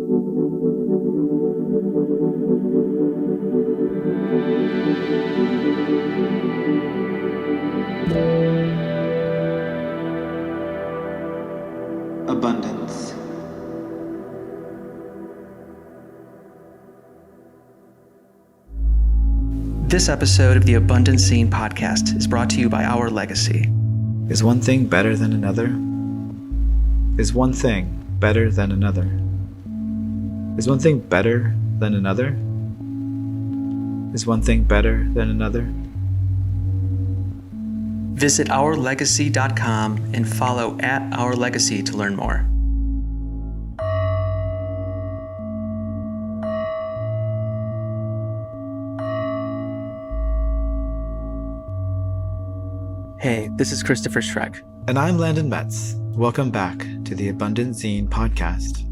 Abundance. This episode of the Abundant Zine podcast is brought to you by Our Legacy. Is one thing better than another? Is one thing better than another? Is one thing better than another? Is one thing better than another? Visit ourlegacy.com and follow @OurLegacy to learn more. Hey, this is Christopher Schreck. And I'm Landon Metz. Welcome back to the Abundant Zine podcast.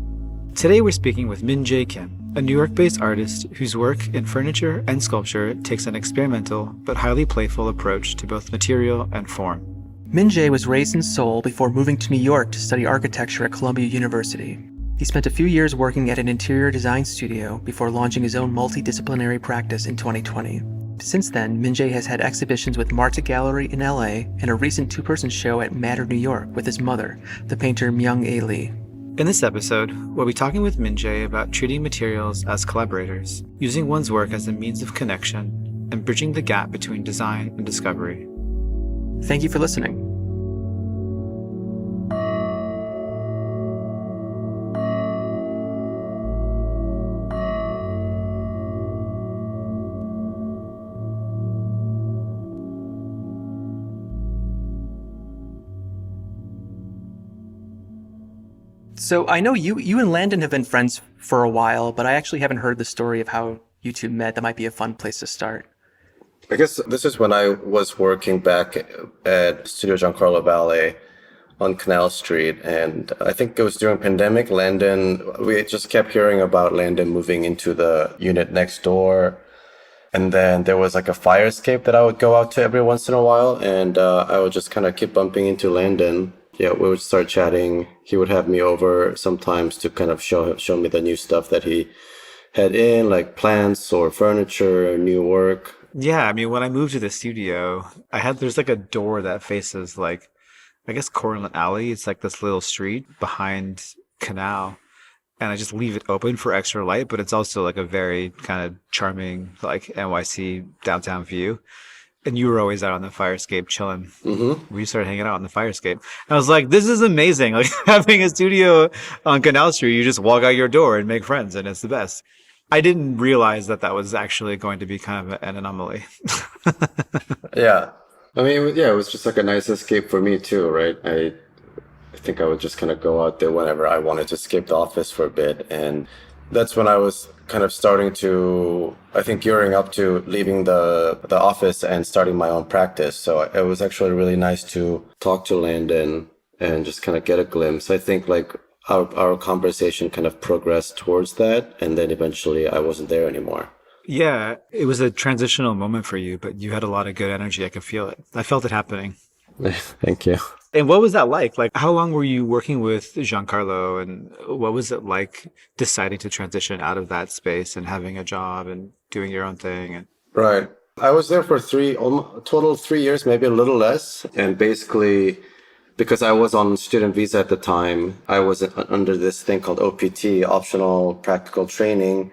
Today we're speaking with Min Jae Kim, a New York-based artist whose work in furniture and sculpture takes an experimental but highly playful approach to both material and form. Min Jae was raised in Seoul before moving to New York to study architecture at Columbia University. He spent a few years working at an interior design studio before launching his own multidisciplinary practice in 2020. Since then, Min Jae has had exhibitions with Marta Gallery in LA and a recent two-person show at Matter New York with his mother, the painter Myung-A Lee. In this episode, we'll be talking with Min Jae about treating materials as collaborators, using one's work as a means of connection, and bridging the gap between design and discovery. Thank you for listening. So I know you and Landon have been friends for a while, but I actually haven't heard the story of how you two met. That might be a fun place to start. I guess this is when I was working back at Studio Giancarlo Ballet on Canal Street. And I think it was during pandemic, we just kept hearing about Landon moving into the unit next door. And then there was like a fire escape that I would go out to every once in a while. And I would just kind of keep bumping into Landon. Yeah, we would start chatting. He would have me over sometimes to kind of show me the new stuff that he had in, like plants or furniture or new work. Yeah, I mean, when I moved to the studio, there's like a door that faces like, I guess Cortlandt Alley. It's like this little street behind Canal. And I just leave it open for extra light, but it's also like a very kind of charming, like NYC downtown view. And you were always out on the fire escape chilling. Mm-hmm. We started hanging out on the fire escape. And I was like, this is amazing. Like having a studio on Canal Street, you just walk out your door and make friends, and it's the best. I didn't realize that was actually going to be kind of an anomaly. Yeah. I mean, yeah, it was just like a nice escape for me too, right? I think I would just kind of go out there whenever I wanted to escape the office for a bit. And that's when I was kind of starting to, I think, gearing up to leaving the office and starting my own practice. So it was actually really nice to talk to Landon and just kind of get a glimpse. I think like our conversation kind of progressed towards that. And then eventually I wasn't there anymore. Yeah, it was a transitional moment for you, but you had a lot of good energy. I could feel it. I felt it happening. Thank you. And what was that like? Like, how long were you working with Giancarlo, and what was it like deciding to transition out of that space and having a job and doing your own thing? Right. I was there for total 3 years, maybe a little less. And basically, because I was on student visa at the time, I was under this thing called OPT, optional practical training,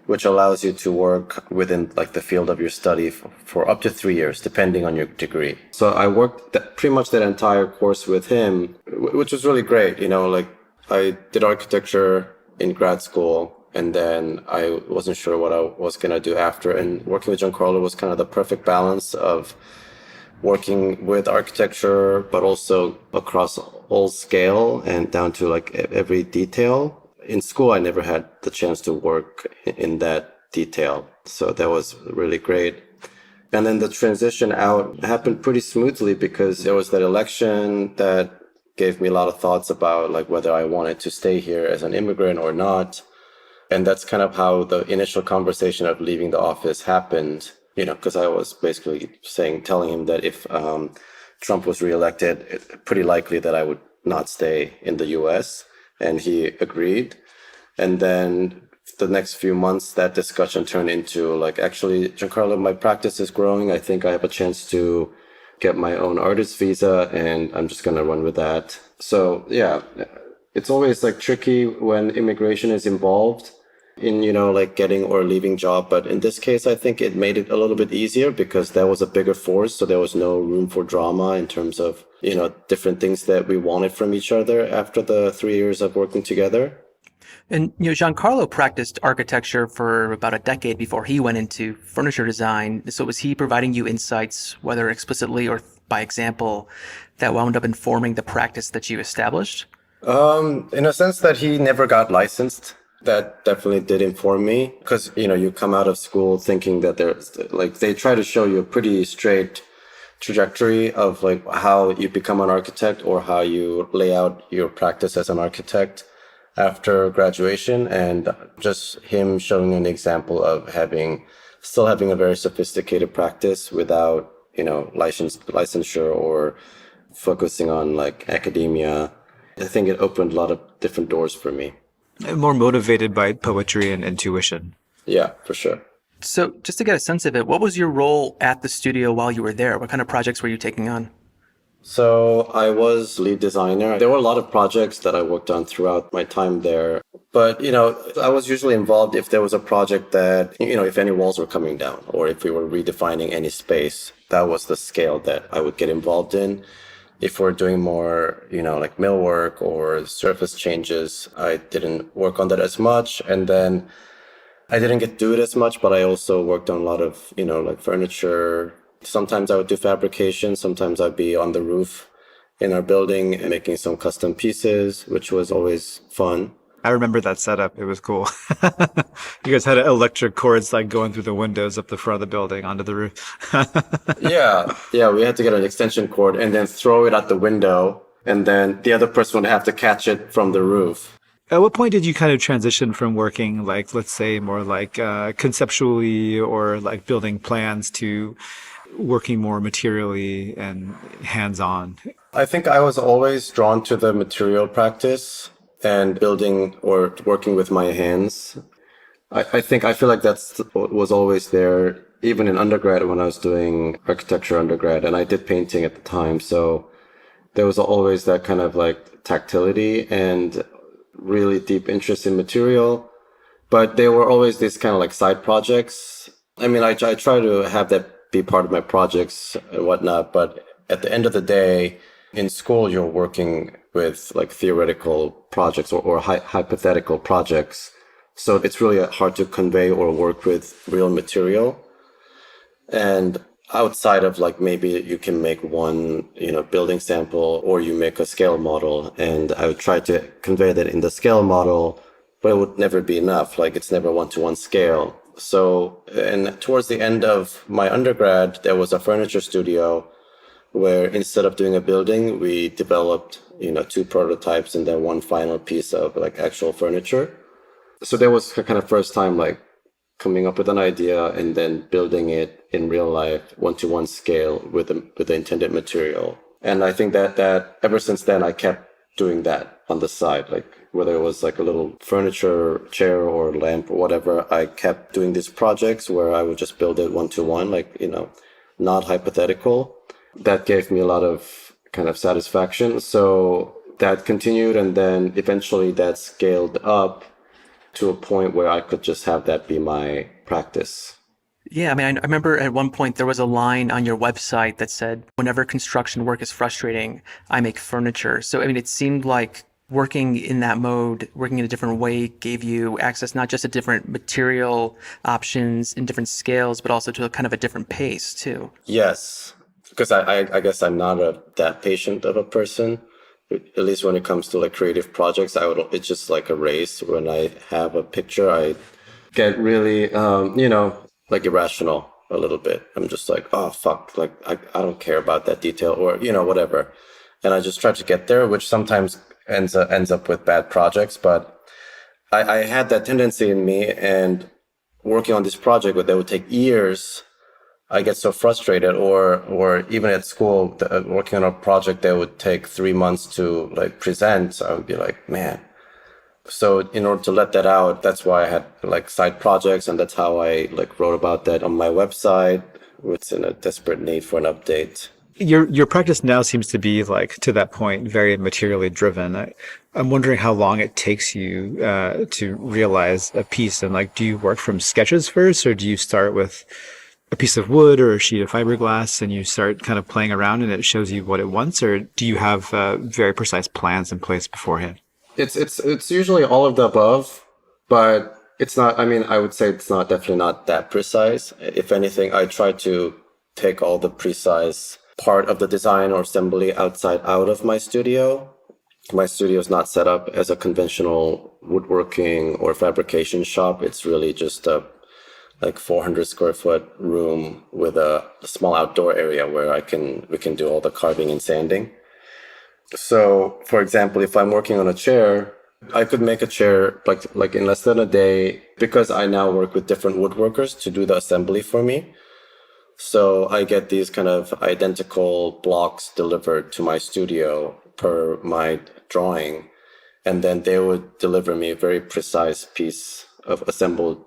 which allows you to work within like the field of your study for up to 3 years, depending on your degree. So I worked pretty much that entire course with him, which was really great. You know, like I did architecture in grad school, and then I wasn't sure what I was going to do after. And working with Giancarlo was kind of the perfect balance of working with architecture, but also across all scale and down to like every detail. In school, I never had the chance to work in that detail. So that was really great. And then the transition out happened pretty smoothly because there was that election that gave me a lot of thoughts about like whether I wanted to stay here as an immigrant or not. And that's kind of how the initial conversation of leaving the office happened, you know, because I was basically telling him that if Trump was reelected, it's pretty likely that I would not stay in the US. And he agreed. And then the next few months, that discussion turned into like, actually, Giancarlo, my practice is growing. I think I have a chance to get my own artist visa, and I'm just going to run with that. So yeah, it's always like tricky when immigration is involved in, like getting or leaving job. But in this case, I think it made it a little bit easier because that was a bigger force. So there was no room for drama in terms of, different things that we wanted from each other after the 3 years of working together. And, Giancarlo practiced architecture for about a decade before he went into furniture design. So was he providing you insights, whether explicitly or by example, that wound up informing the practice that you established? In a sense that he never got licensed. That definitely did inform me because, you come out of school thinking that there's like, they try to show you a pretty straight trajectory of like how you become an architect or how you lay out your practice as an architect after graduation. And just him showing an example of still having a very sophisticated practice without, licensure or focusing on like academia. I think it opened a lot of different doors for me. More motivated by poetry and intuition. Yeah, for sure. So just to get a sense of it, what was your role at the studio while you were there? What kind of projects were you taking on? So I was lead designer. There were a lot of projects that I worked on throughout my time there. But, I was usually involved if there was a project that, if any walls were coming down or if we were redefining any space, that was the scale that I would get involved in. If we're doing more, like millwork or surface changes, I didn't work on that as much. And then I didn't get to do it as much, but I also worked on a lot of, like furniture. Sometimes I would do fabrication. Sometimes I'd be on the roof in our building and making some custom pieces, which was always fun. I remember that setup. It was cool. You guys had electric cords like going through the windows up the front of the building onto the roof. Yeah, we had to get an extension cord and then throw it out the window, and then the other person would have to catch it from the roof. At what point did you kind of transition from working like, let's say, more like conceptually or like building plans to working more materially and hands-on? I think I was always drawn to the material practice and building or working with my hands. I feel like that's was always there, even in undergrad when I was doing architecture undergrad, and I did painting at the time. So there was always that kind of like tactility and really deep interest in material. But they were always these kind of like side projects. I mean, I try to have that be part of my projects and whatnot, but at the end of the day, in school, you're working with like theoretical projects or hypothetical projects. So it's really hard to convey or work with real material. And outside of like maybe you can make one, building sample or you make a scale model. And I would try to convey that in the scale model, but it would never be enough. Like it's never one-to-one scale. So, and towards the end of my undergrad, there was a furniture studio where instead of doing a building, we developed, 2 prototypes and then one final piece of like actual furniture. So that was kind of first time like coming up with an idea and then building it in real life, one-to-one scale with the intended material. And I think that ever since then, I kept doing that on the side, like whether it was like a little furniture chair or lamp or whatever, I kept doing these projects where I would just build it one-to-one, like, not hypothetical. That gave me a lot of kind of satisfaction. So that continued, and then eventually that scaled up to a point where I could just have that be my practice. Yeah, I mean, I remember at one point there was a line on your website that said, whenever construction work is frustrating, I make furniture. So, I mean, it seemed like working in that mode, working in a different way, gave you access not just to different material options in different scales, but also to a kind of a different pace too. Yes, because I guess I'm not that patient of a person. At least when it comes to like creative projects, it's just like a race. When I have a picture, I get really, like irrational a little bit. I'm just like, oh, fuck, like I don't care about that detail or, whatever. And I just try to get there, which sometimes ends up with bad projects. But I had that tendency in me, and working on this project that would take years, I get so frustrated, or even at school, working on a project that would take 3 months to like present, I would be like, man, So in order to let that out, that's why I had like side projects, and that's how I like wrote about that on my website. It's in a desperate need for an update. Your practice now seems to be like to that point very materially driven. I'm wondering how long it takes you to realize a piece, and like, do you work from sketches first, or do you start with a piece of wood or a sheet of fiberglass and you start kind of playing around and it shows you what it wants, or do you have very precise plans in place beforehand? It's usually all of the above, but it's not. I mean, I would say it's not definitely not that precise. If anything, I try to take all the precise part of the design or assembly out of my studio. My studio is not set up as a conventional woodworking or fabrication shop. It's really just a like 400 square foot room with a small outdoor area where we can do all the carving and sanding. So, for example, if I'm working on a chair, I could make a chair like in less than a day because I now work with different woodworkers to do the assembly for me. So I get these kind of identical blocks delivered to my studio per my drawing, and then they would deliver me a very precise piece of assembled,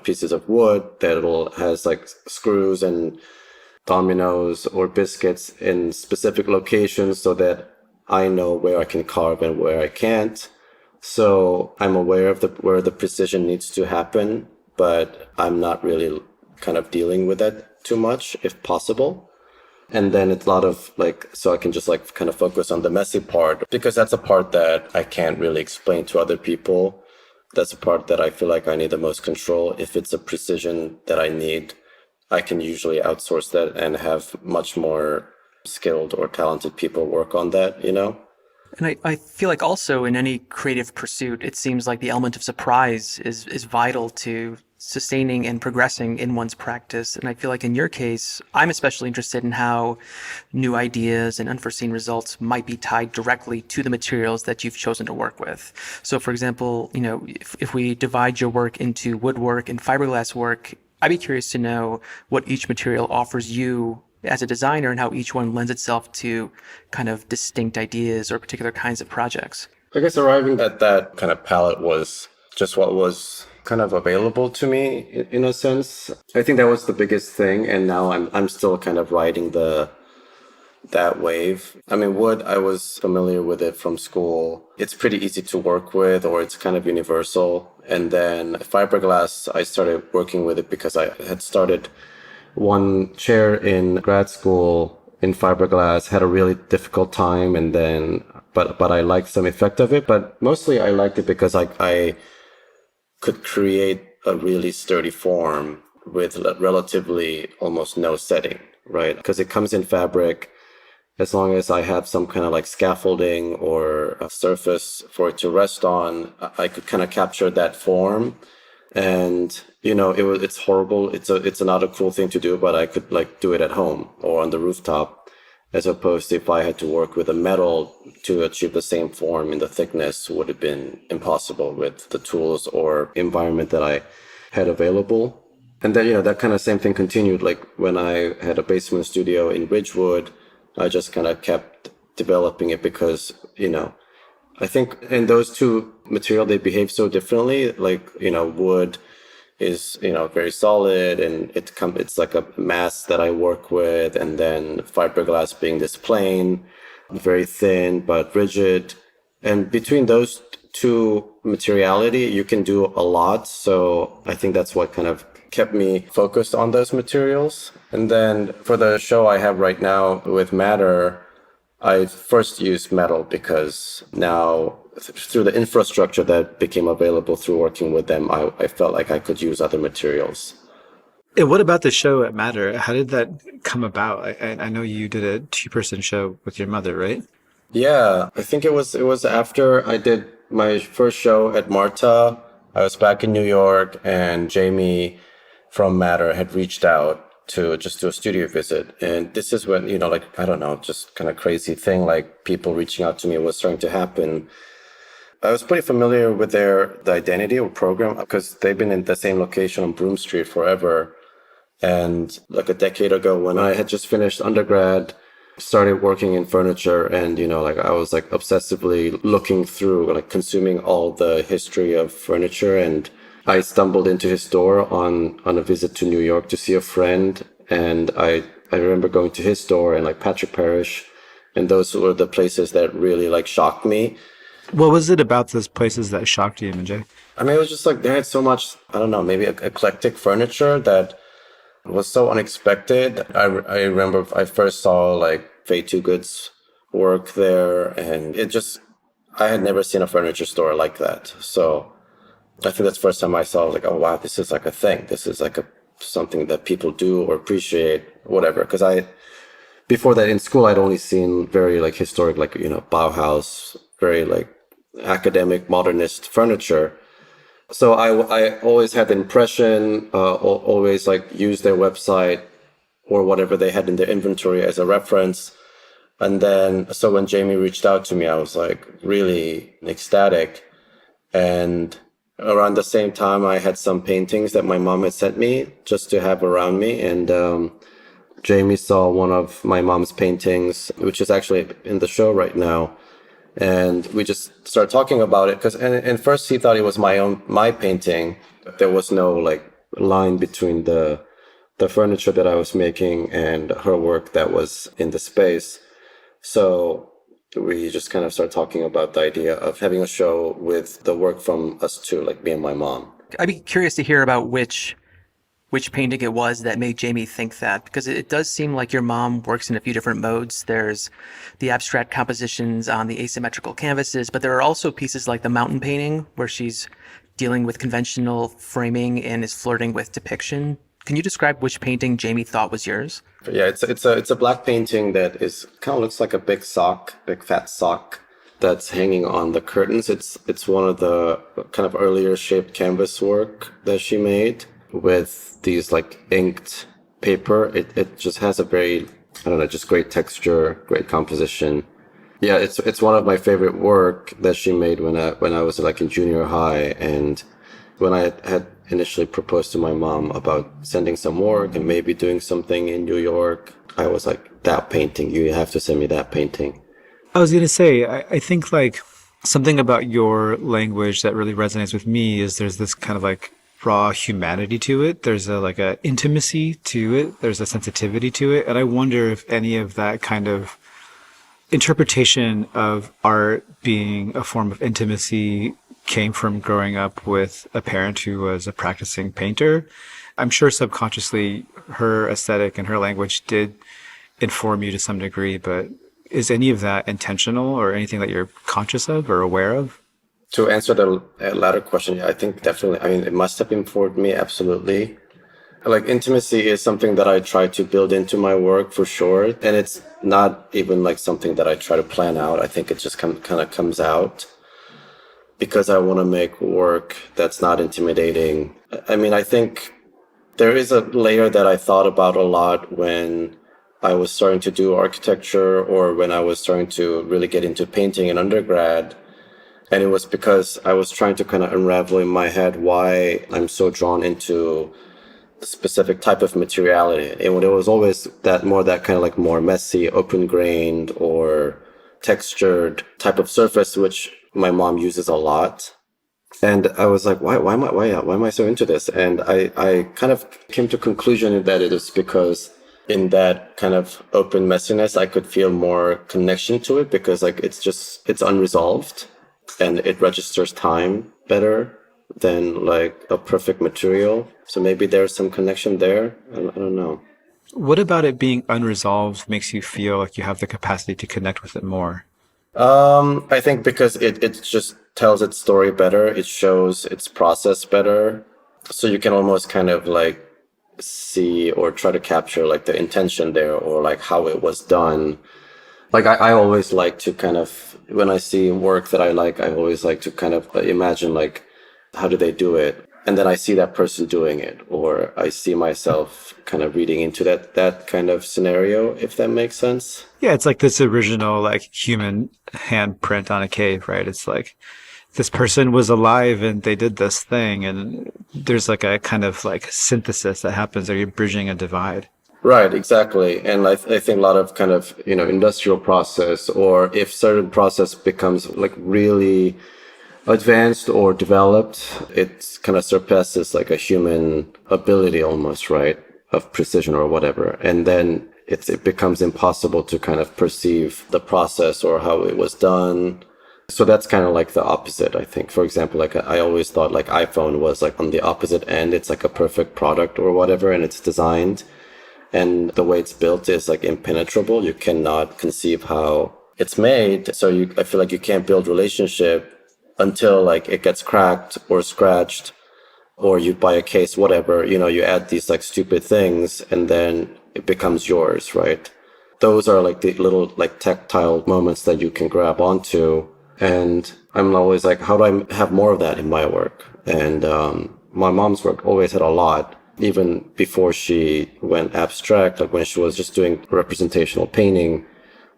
pieces of wood that has like screws and dominoes or biscuits in specific locations so that I know where I can carve and where I can't. So I'm aware of where the precision needs to happen, but I'm not really kind of dealing with that too much if possible. And then it's a lot of like, so I can just like kind of focus on the messy part because that's a part that I can't really explain to other people. That's a part that I feel like I need the most control. If it's a precision that I need, I can usually outsource that and have much more skilled or talented people work on that, And I feel like also in any creative pursuit, it seems like the element of surprise is vital to sustaining and progressing in one's practice. And I feel like in your case, I'm especially interested in how new ideas and unforeseen results might be tied directly to the materials that you've chosen to work with. So for example, if we divide your work into woodwork and fiberglass work, I'd be curious to know what each material offers you as a designer and how each one lends itself to kind of distinct ideas or particular kinds of projects. I guess arriving at that kind of palette was just what was kind of available to me in a sense. I think that was the biggest thing, and now I'm still kind of riding that wave. I mean, wood, I was familiar with it from school. It's pretty easy to work with, or it's kind of universal. And then fiberglass, I started working with it because I had started one chair in grad school in fiberglass, had a really difficult time, and then but I liked some effect of it. But mostly I liked it because I could create a really sturdy form with relatively almost no setting, right? Because it comes in fabric. As long as I have some kind of like scaffolding or a surface for it to rest on, I could kind of capture that form. And it's horrible. It's not a cool thing to do, but I could like do it at home or on the rooftop, as opposed to if I had to work with a metal to achieve the same form in the thickness would have been impossible with the tools or environment that I had available. And then that kind of same thing continued. Like when I had a basement studio in Ridgewood, I just kind of kept developing it because I think in those two material, they behave so differently. Like, wood is, very solid and it's like a mass that I work with. And then fiberglass being this plain, very thin, but rigid. And between those two materiality, you can do a lot. So I think that's what kind of kept me focused on those materials. And then for the show I have right now with Matter, I first used metal because now through the infrastructure that became available through working with them, I felt like I could use other materials. And what about the show at Matter? How did that come about? I know you did a 2-person show with your mother, right? Yeah, I think it was after I did my first show at Marta. I was back in New York, and Jamie from Matter had reached out to just do a studio visit. And this is when, I don't know, just kind of crazy thing, like people reaching out to me was starting to happen. I was pretty familiar with the identity or program because they've been in the same location on Broome Street forever. And like a decade ago when I had just finished undergrad, started working in furniture, and like I was like obsessively looking through, like consuming all the history of furniture. And I stumbled into his store on a visit to New York to see a friend, and I remember going to his store and like Patrick Parrish, and those were the places that really like shocked me. What was it about those places that shocked you, Minjae? I mean, it was just like they had so much, I don't know, maybe eclectic furniture that was so unexpected. I remember I first saw like Fei Too Good's work there, and I had never seen a furniture store like that. So I think that's the first time I saw like, oh wow, this is like a thing. This is like something that people do or appreciate, whatever. Because before that in school, I'd only seen very like historic, like, Bauhaus, very like academic modernist furniture. So I always had the impression, always like use their website or whatever they had in their inventory as a reference. And then, so when Jamie reached out to me, I was like really ecstatic. And around the same time, I had some paintings that my mom had sent me just to have around me. And Jamie saw one of my mom's paintings, which is actually in the show right now. And we just started talking about it because, and first he thought it was my painting. There was no like line between the furniture that I was making and her work that was in the space. So we just kind of started talking about the idea of having a show with the work from us two, like me and my mom. I'd be curious to hear about which painting it was that made Jamie think that, because it does seem like your mom works in a few different modes. There's the abstract compositions on the asymmetrical canvases, but there are also pieces like the mountain painting where she's dealing with conventional framing and is flirting with depiction. Can you describe which painting Jamie thought was yours? Yeah, it's a black painting that is kind of looks like a big fat sock that's hanging on the curtains. It's one of the kind of earlier shaped canvas work that she made with these like inked paper. It just has a very, I don't know, just great texture, great composition. Yeah, it's one of my favorite work that she made when I was like in junior high. And when I had initially proposed to my mom about sending some work and maybe doing something in New York, I was like, that painting, you have to send me that painting. I was going to say, I think like something about your language that really resonates with me is there's this kind of like raw humanity to it. There's a intimacy to it. There's a sensitivity to it. And I wonder if any of that kind of interpretation of art being a form of intimacy came from growing up with a parent who was a practicing painter. I'm sure subconsciously her aesthetic and her language did inform you to some degree, but is any of that intentional or anything that you're conscious of or aware of? To answer the latter question, I think definitely, I mean, it must have informed me, absolutely. Like intimacy is something that I try to build into my work for sure. And it's not even like something that I try to plan out. I think it just kind of comes out because I want to make work that's not intimidating. I mean, I think there is a layer that I thought about a lot when I was starting to do architecture or when I was starting to really get into painting in undergrad. And it was because I was trying to kind of unravel in my head why I'm so drawn into a specific type of materiality. And it was always that kind of like more messy, open-grained or textured type of surface, which my mom uses a lot. And I was like, why am I so into this? And I kind of came to a conclusion that it is because in that kind of open messiness, I could feel more connection to it because like it's unresolved. And it registers time better than like a perfect material. So maybe there's some connection there. I don't know. What about it being unresolved makes you feel like you have the capacity to connect with it more? I think because it just tells its story better. It shows its process better. So you can almost kind of like see or try to capture like the intention there or like how it was done. Like I always like to kind of, when I see work that I always like to kind of imagine like, how do they do it? And then I see that person doing it, or I see myself kind of reading into that kind of scenario, if that makes sense. Yeah, it's like this original like human handprint on a cave, right? It's like this person was alive and they did this thing, and there's like a kind of like synthesis that happens, or you're bridging a divide. Right, exactly. And I think a lot of kind of, industrial process, or if certain process becomes like really advanced or developed, it kind of surpasses like a human ability almost, right? Of precision or whatever. And then it becomes impossible to kind of perceive the process or how it was done. So that's kind of like the opposite, I think. For example, like I always thought like iPhone was like on the opposite end. It's like a perfect product or whatever, and it's designed. And the way it's built is like impenetrable. You cannot conceive how it's made. So I feel like you can't build relationship until like it gets cracked or scratched, or you buy a case, whatever, you add these like stupid things and then it becomes yours, right? Those are like the little like tactile moments that you can grab onto. And I'm always like, how do I have more of that in my work? And my mom's work always had a lot, even before she went abstract, like when she was just doing representational painting,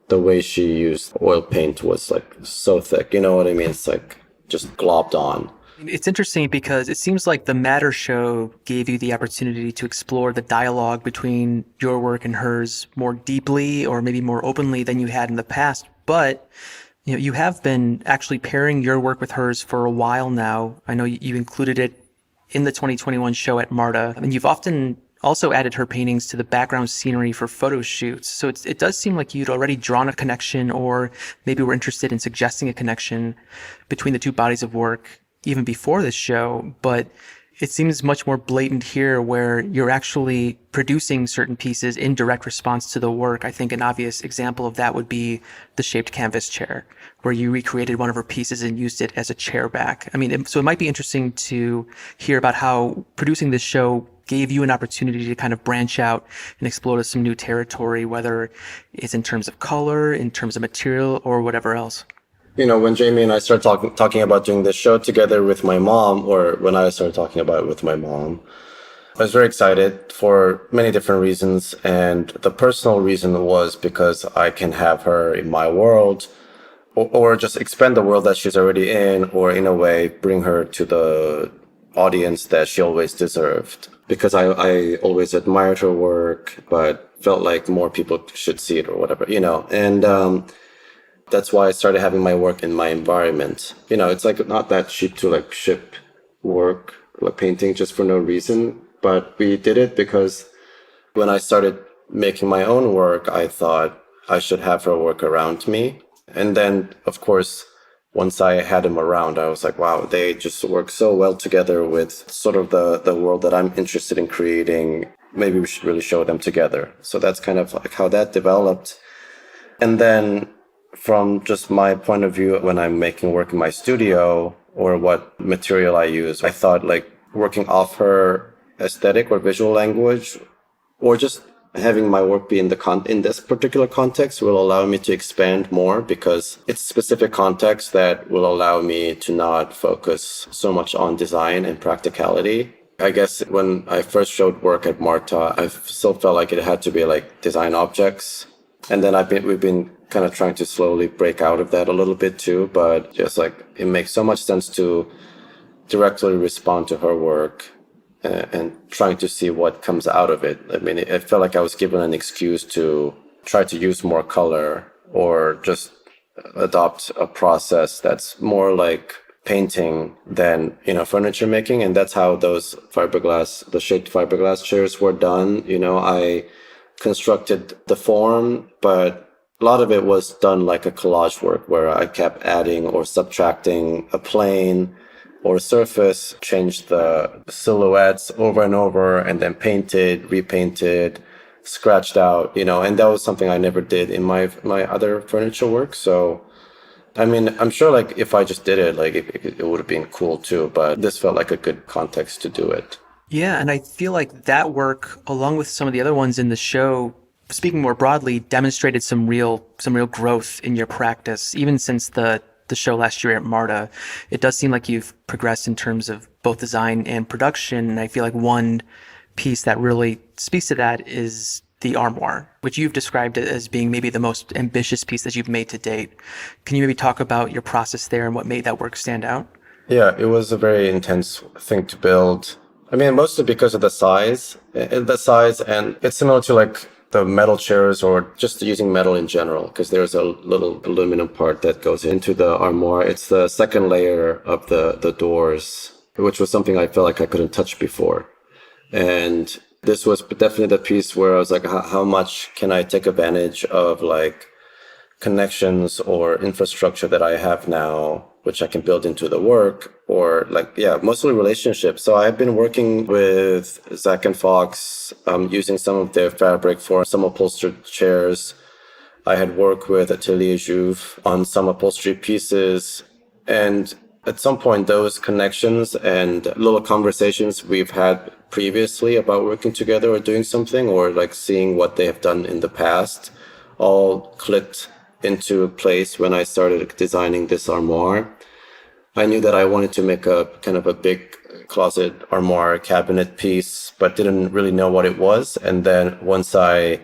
the way she used oil paint was like so thick, you know what I mean? It's like just globbed on. It's interesting because it seems like the Matter show gave you the opportunity to explore the dialogue between your work and hers more deeply or maybe more openly than you had in the past. But you have been actually pairing your work with hers for a while now. I know you included it in the 2021 show at MARTA, and you've often also added her paintings to the background scenery for photo shoots. So it does seem like you'd already drawn a connection, or maybe were interested in suggesting a connection between the two bodies of work even before this show. But it seems much more blatant here, where you're actually producing certain pieces in direct response to the work. I think an obvious example of that would be the shaped canvas chair, where you recreated one of her pieces and used it as a chair back. I mean, so it might be interesting to hear about how producing this show gave you an opportunity to kind of branch out and explore some new territory, whether it's in terms of color, in terms of material, or whatever else. When Jamie and I started talking about doing this show together with my mom, or when I started talking about it with my mom, I was very excited for many different reasons. And the personal reason was because I can have her in my world, or just expand the world that she's already in, or in a way bring her to the audience that she always deserved. Because I always admired her work, but felt like more people should see it or whatever, and that's why I started having my work in my environment. It's like not that cheap to like ship work, like painting, just for no reason. But we did it because when I started making my own work, I thought I should have her work around me. And then, of course, once I had him around, I was like, wow, they just work so well together with sort of the world that I'm interested in creating. Maybe we should really show them together. So that's kind of like how that developed. And then from just my point of view, when I'm making work in my studio or what material I use, I thought like working off her aesthetic or visual language, or just having my work be in this particular context will allow me to expand more, because it's specific context that will allow me to not focus so much on design and practicality. I guess when I first showed work at MARTA, I still felt like it had to be like design objects. And then we've been kind of trying to slowly break out of that a little bit too, but just like it makes so much sense to directly respond to her work and trying to see what comes out of it. I mean, it felt like I was given an excuse to try to use more color, or just adopt a process that's more like painting than, furniture making. And that's how the shaped fiberglass chairs were done. I constructed the form, but a lot of it was done like a collage work, where I kept adding or subtracting a plane or a surface, changed the silhouettes over and over, and then painted, repainted, scratched out, and that was something I never did in my other furniture work. So, I mean, I'm sure like if I just did it, like it would have been cool too, but this felt like a good context to do it. Yeah, and I feel like that work, along with some of the other ones in the show, speaking more broadly, demonstrated some real growth in your practice, even since the show last year at MARTA. It does seem like you've progressed in terms of both design and production, and I feel like one piece that really speaks to that is the armoire, which you've described as being maybe the most ambitious piece that you've made to date. Can you maybe talk about your process there and what made that work stand out? Yeah, it was a very intense thing to build. I mean, mostly because of the size, and it's similar to like the metal chairs or just using metal in general, because there's a little aluminum part that goes into the armoire. It's the second layer of the doors, which was something I felt like I couldn't touch before. And this was definitely the piece where I was like, how much can I take advantage of like connections or infrastructure that I have now, which I can build into the work, or like, yeah, mostly relationships. So I've been working with Zach and Fox, using some of their fabric for some upholstered chairs. I had worked with Atelier Jouve on some upholstery pieces. And at some point, those connections and little conversations we've had previously about working together or doing something, or like seeing what they have done in the past, all clicked into place when I started designing this armoire. I knew that I wanted to make a kind of a big closet armoire cabinet piece, but didn't really know what it was. And then once I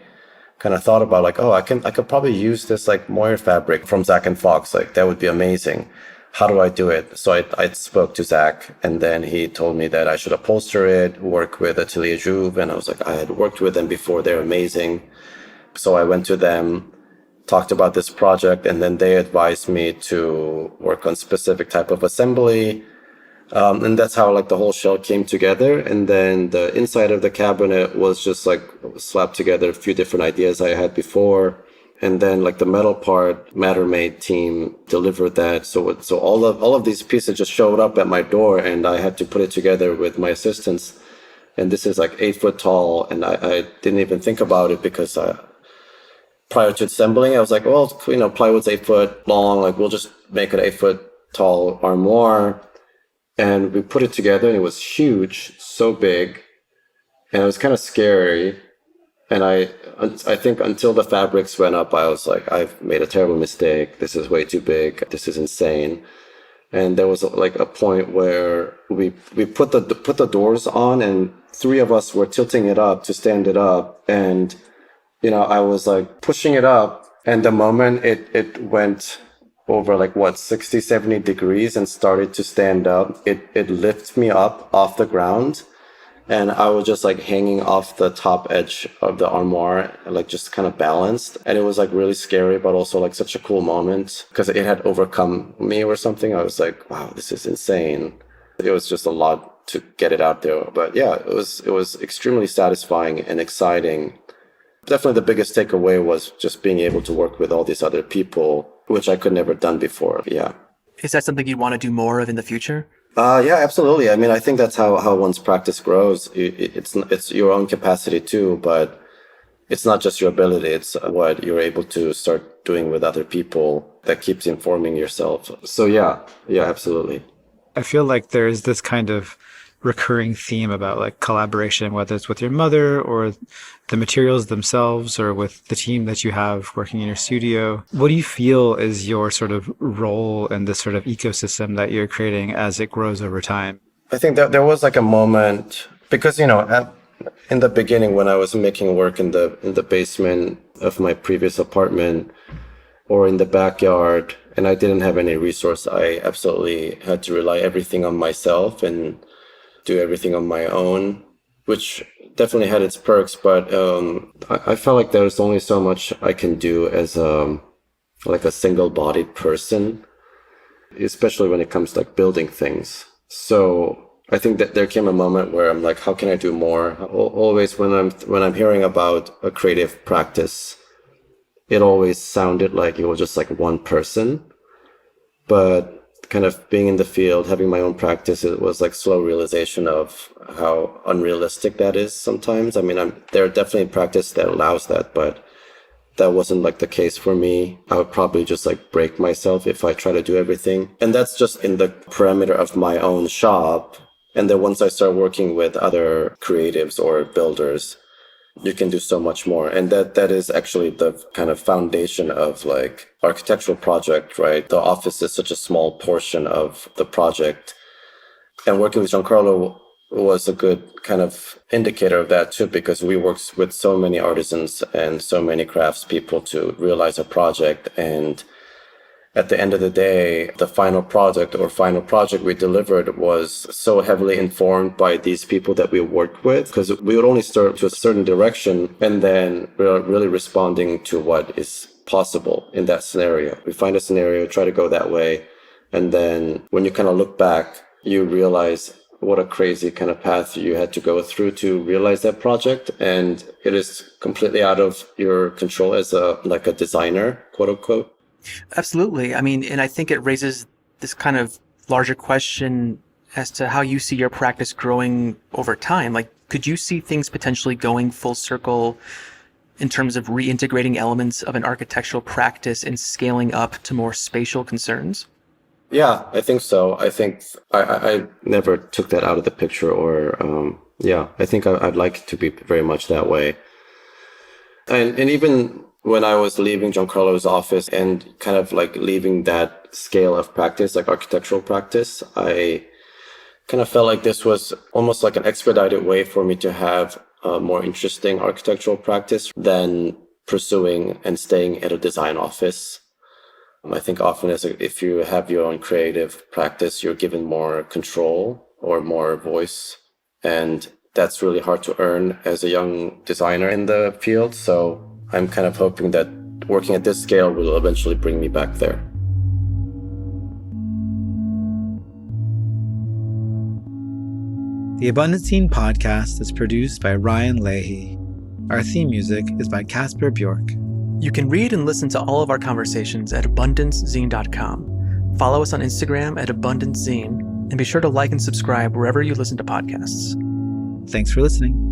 kind of thought about like, oh, I could probably use this like moire fabric from Zach and Fox. Like that would be amazing. How do I do it? So I spoke to Zach, and then he told me that I should upholster it, work with Atelier Jouve. And I was like, I had worked with them before. They're amazing. So I went to them, talked about this project, and then they advised me to work on specific type of assembly. And that's how like the whole shell came together. And then the inside of the cabinet was just like slapped together a few different ideas I had before. And then like the metal part, Mattermade team delivered that. So all of these pieces just showed up at my door, and I had to put it together with my assistants. And this is like 8 foot tall, and I didn't even think about it because prior to assembling, I was like, well, plywood's 8 foot long. Like we'll just make an 8 foot tall armoire. And we put it together, and it was huge, so big, and it was kind of scary. And I think until the fabrics went up, I was like, I've made a terrible mistake. This is way too big. This is insane. And there was like a point where we put the doors on, and 3 of us were tilting it up to stand it up. And, I was like pushing it up, and the moment it went over like 60, 70 degrees and started to stand up, it lifted me up off the ground. And I was just like hanging off the top edge of the armoire, like just kind of balanced. And it was like really scary, but also like such a cool moment because it had overcome me or something. I was like, wow, this is insane. It was just a lot to get it out there. But yeah, it was extremely satisfying and exciting. Definitely the biggest takeaway was just being able to work with all these other people, which I could never done before. Yeah. Is that something you'd want to do more of in the future? Yeah, absolutely. I mean, I think that's how one's practice grows. It's your own capacity too, but it's not just your ability. It's what you're able to start doing with other people that keeps informing yourself. So yeah, absolutely. I feel like there's this kind of recurring theme about like collaboration, whether it's with your mother or the materials themselves or with the team that you have working in your studio. What do you feel is your sort of role in this sort of ecosystem that you're creating as it grows over time? I think that there was like a moment because, in the beginning when I was making work in the basement of my previous apartment or in the backyard, and I didn't have any resource, I absolutely had to rely everything on myself and do everything on my own, which definitely had its perks, but I felt like there's only so much I can do as like a single-bodied person, especially when it comes to like building things. So I think that there came a moment where I'm like, how can I do more? Always when I'm hearing about a creative practice, it always sounded like it was just like one person, but kind of being in the field, having my own practice, it was like slow realization of how unrealistic that is sometimes. I mean, there are definitely practice that allows that, but that wasn't like the case for me. I would probably just like break myself if I try to do everything. And that's just in the parameter of my own shop. And then once I start working with other creatives or builders, you can do so much more. And that is actually the kind of foundation of like architectural project, right? The office is such a small portion of the project. And working with Giancarlo was a good kind of indicator of that too, because we worked with so many artisans and so many craftspeople to realize a project. And at the end of the day, the final product or final project we delivered was so heavily informed by these people that we worked with, because we would only start to a certain direction and then we're really responding to what is possible in that scenario. We find a scenario, try to go that way. And then when you kind of look back, you realize what a crazy kind of path you had to go through to realize that project. And it is completely out of your control as a designer, quote unquote. Absolutely. I mean, and I think it raises this kind of larger question as to how you see your practice growing over time. Like, could you see things potentially going full circle in terms of reintegrating elements of an architectural practice and scaling up to more spatial concerns? Yeah, I think so. I think I never took that out of the picture, or I think I'd like it to be very much that way. And even when I was leaving Giancarlo's office and kind of like leaving that scale of practice, like architectural practice, I kind of felt like this was almost like an expedited way for me to have a more interesting architectural practice than pursuing and staying at a design office. I think often if you have your own creative practice, you're given more control or more voice. And that's really hard to earn as a young designer in the field. So I'm kind of hoping that working at this scale will eventually bring me back there. The Abundant Zine podcast is produced by Ryan Leahy. Our theme music is by Casper Bjork. You can read and listen to all of our conversations at abundancezine.com. Follow us on Instagram at AbundanceZine, and be sure to like and subscribe wherever you listen to podcasts. Thanks for listening.